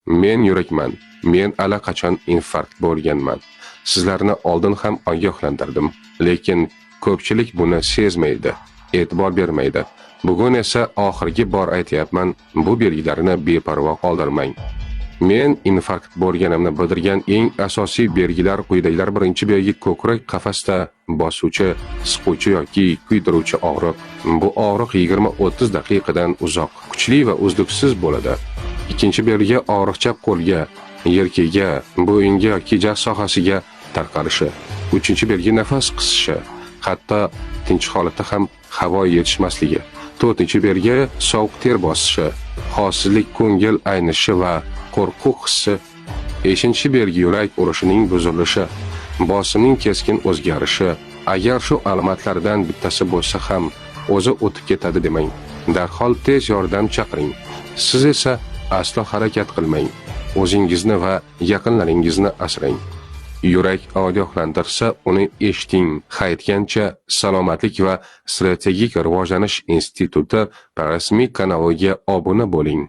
Men yurakman. Men allaqachon infarkt bo'lganman. Sizlarni oldin ham ogohlantirdim, lekin ko'pchilik buni sezmaydi, e'tibor bermaydi. Bugun esa oxirgi bor aytayapman, bu belgilarni beparvo qoldirmang. Men infarkt bo'lganimni bildirgan eng asosiy belgilar quyidagilar. Birinchi belgi ko'krak qafasda bosuvchi, siquvchi yoki kuydiruvchi og'riq. Bu og'riq 20-30 daqiqadan uzoq, kuchli va uzluksiz bo'ladi. Ikkinchi belgi og'riqcha qo'lga, yelkaga, bo'yinga yoki jag' sohasiga tarqalishi. Uchinchi belgi nafas qisishi, hatto tinch holatda ham havo yetishmasligi. To'rtinchi belgi sovuq ter bosishi, holsizlik, ko'ngil aynishi va qo'rquv hissi. Beshinchi belgi yurak urishining buzilishi, bosimning keskin o'zgarishi. Agar shu alomatlardan bittasi bo'lsa ham o'zi o'tib ketadi demang. Darhol tez yordam chaqiring. Siz esa aslo harakat qilmang. O'zingizni va yaqinlaringizni asrang. Yurak ogohlantirsa, uni eshiting. Haytgancha Salomatlik va strategik rivojlanish instituti rasmiy kanaliga obuna bo'ling.